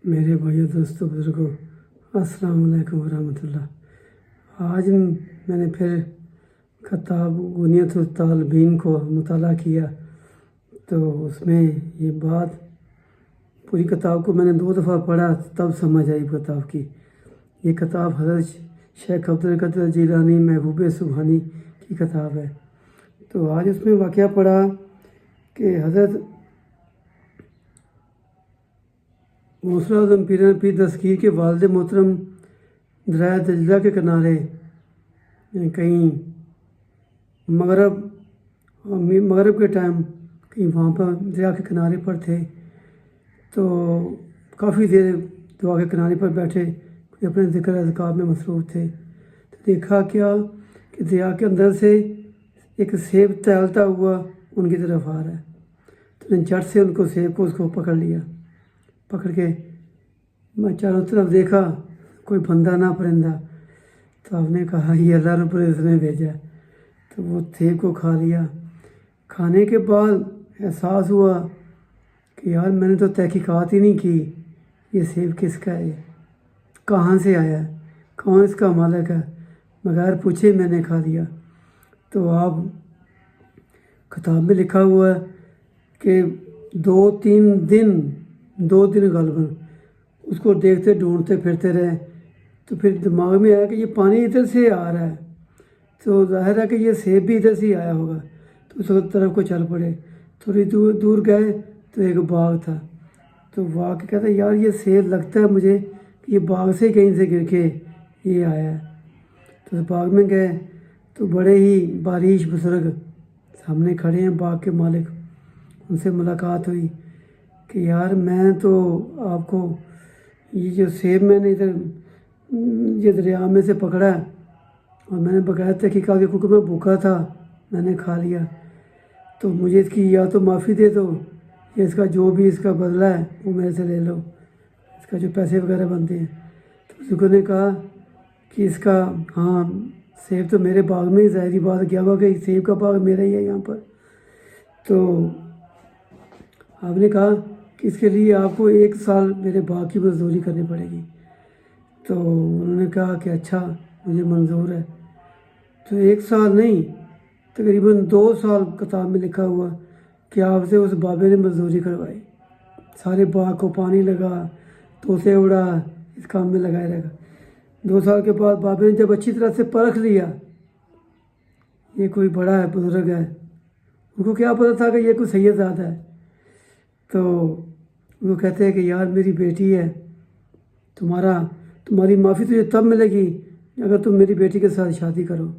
میرے بھائیو دوستوں بزرگوں، السلام علیکم ورحمۃ اللہ۔ آج میں نے پھر کتاب غنیۃ الطالبین کو مطالعہ کیا تو اس میں یہ بات پوری کتاب کو میں نے 2 دفعہ پڑھا تب سمجھ آئی کتاب کی۔ یہ کتاب حضرت شیخ عبدالقادر جیلانی محبوب سبحانی کی کتاب ہے۔ تو آج اس میں واقعہ پڑھا کہ حضرت غوث اعظم پیر دستگیر کے والد محترم دریائے دجلہ کے کنارے کہیں مغرب کے ٹائم کہیں وہاں پر دریا کے کنارے پر تھے، تو کافی دیر دعا کے کنارے پر بیٹھے، اپنے ذکر اذکار میں مصروف تھے۔ تو دیکھا کیا کہ دریا کے اندر سے ایک سیب ٹہلتا ہوا ان کی طرف آ رہا ہے۔ تو نے جھٹ سے ان کو سیب کو اس کو پکڑ لیا۔ پکڑ کے میں چاروں طرف دیکھا، کوئی بندہ نہ پرندہ۔ تو آپ نے کہا یہ اللہ رب العزت نے بھیجا ہے۔ تو وہ سیب کو کھا لیا۔ کھانے کے بعد احساس ہوا کہ یار میں نے تو تحقیقات ہی نہیں کی، یہ سیب کس کا ہے، کہاں سے آیا ہے، کون اس کا مالک ہے، بغیر پوچھے میں نے کھا لیا۔ تو آپ کتاب میں لکھا ہوا ہے کہ 2 دن غالباً اس کو دیکھتے ڈھونڈتے پھرتے رہے۔ تو پھر دماغ میں آیا کہ یہ پانی ادھر سے آ رہا ہے، تو ظاہر ہے کہ یہ سیب بھی ادھر سے ہی آیا ہوگا۔ تو اس طرف کو چل پڑے۔ تھوڑی دور گئے تو ایک باغ تھا۔ تو باغ کے کہتا ہے یار یہ سیب لگتا ہے مجھے کہ یہ باغ سے کہیں سے گر کے یہ آیا ہے۔ تو باغ میں گئے تو بڑے ہی باریش بزرگ سامنے کھڑے ہیں، باغ کے مالک۔ ان سے ملاقات ہوئی کہ یار میں تو آپ کو یہ جو سیب میں نے ادھر یہ دریا میں سے پکڑا ہے اور میں نے بغیر تحقیقات کے، کیونکہ میں بھوکا تھا، میں نے کھا لیا، تو مجھے اس کی یا تو معافی دے دو یا اس کا جو بھی اس کا بدلہ ہے وہ میرے سے لے لو، اس کا جو پیسے وغیرہ بنتے ہیں۔ تو بزرگوں نے کہا کہ اس کا ہاں سیب تو میرے باغ میں ہی، ظاہری بات کیا ہوا کہ سیب کا باغ میرا ہی ہے یہاں پر۔ تو آپ نے کہا کہ اس کے لیے آپ کو 1 سال میرے باغ کی مزدوری کرنی پڑے گی۔ تو انہوں نے کہا کہ اچھا مجھے منظور ہے۔ تو 1 سال نہیں، تقریباً 2 سال کتاب میں لکھا ہوا کہ آپ سے اس بابے نے مزدوری کروائی، سارے باغ کو پانی لگا، طوطے اڑا، اس کام میں لگائے رہے گا۔ 2 سال کے بعد بابے نے جب اچھی طرح سے پرکھ لیا یہ کوئی بڑا ہے، بزرگ ہے، ان کو کیا پتہ تھا کہ یہ کوئی سید زادہ ہے۔ تو وہ کہتے ہیں کہ یار میری بیٹی ہے، تمہاری معافی تجھے تب ملے گی اگر تم میری بیٹی کے ساتھ شادی کرو۔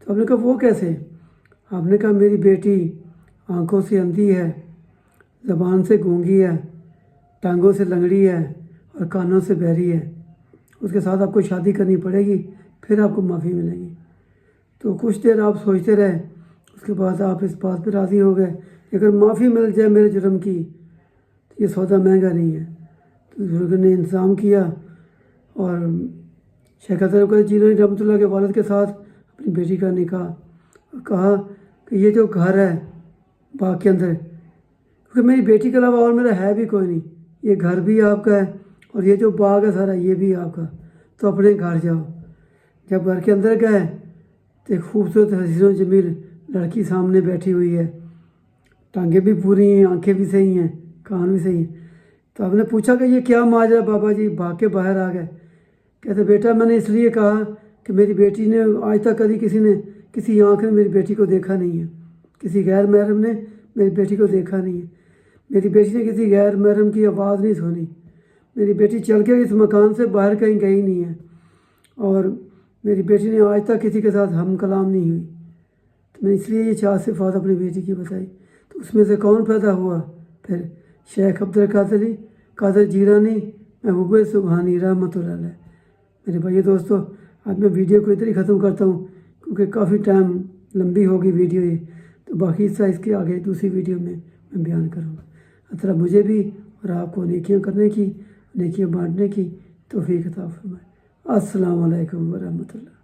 تو آپ نے کہا وہ کیسے؟ آپ نے کہا میری بیٹی آنکھوں سے اندھی ہے، زبان سے گونگی ہے، ٹانگوں سے لنگڑی ہے اور کانوں سے بہری ہے، اس کے ساتھ آپ کو شادی کرنی پڑے گی، پھر آپ کو معافی ملے گی۔ تو کچھ دیر آپ سوچتے رہے، اس کے بعد آپ اس بات پہ راضی ہو گئے کہ اگر معافی مل جائے میرے جرم کی تو یہ سودا مہنگا نہیں ہے۔ تو بزرگوں نے انتظام کیا اور شیخ عبدالقادر جیلانی رحمۃ اللہ کے والد کے ساتھ اپنی بیٹی کا نکاح، اور کہا کہ یہ جو گھر ہے باغ کے اندر، کیونکہ میری بیٹی کے علاوہ اور میرا ہے بھی کوئی نہیں، یہ گھر بھی آپ کا ہے اور یہ جو باغ ہے سارا یہ بھی آپ کا، تو اپنے گھر جاؤ۔ جب گھر کے اندر گئے تو ایک خوبصورت حسین و جمیل لڑکی سامنے بیٹھی ہوئی ہے، ٹانگیں بھی پوری ہیں، آنکھیں بھی صحیح ہیں، کان بھی صحیح ہیں۔ تو آپ نے پوچھا کہ یہ کیا ماجرا بابا جی، بھاگ کے باہر آ گئے۔ کہتے بیٹا میں نے اس لیے کہا کہ میری بیٹی نے آج تک کبھی کسی آنکھ نے میری بیٹی کو دیکھا نہیں ہے، کسی غیر محرم نے میری بیٹی کو دیکھا نہیں ہے، میری بیٹی نے کسی غیر محرم کی آواز نہیں سنی، میری بیٹی چل کے اس مکان سے باہر کہیں گئی نہیں ہے، اور میری بیٹی نے آج تک کسی کے ساتھ ہم کلام نہیں ہوئی۔ تو میں اس لیے یہ 4 صفات اپنی بیٹی کی بتائی۔ تو اس میں سے کون پیدا ہوا؟ پھر شیخ عبدالقادر جیلانی محبوب سبحانی رحمۃ اللہ علیہ۔ میرے بھائی دوستو، آج میں ویڈیو کو ادھر ہی ختم کرتا ہوں کیونکہ کافی ٹائم لمبی ہوگی ویڈیو یہ، تو باقی حصہ اس کے آگے دوسری ویڈیو میں بیان کروں گا۔ اللہ تعالیٰ مجھے بھی اور آپ کو نیکیاں کرنے کی، نیکیاں بانٹنے کی توفیق عطا فرمائے۔ السلام علیکم ورحمۃ اللہ۔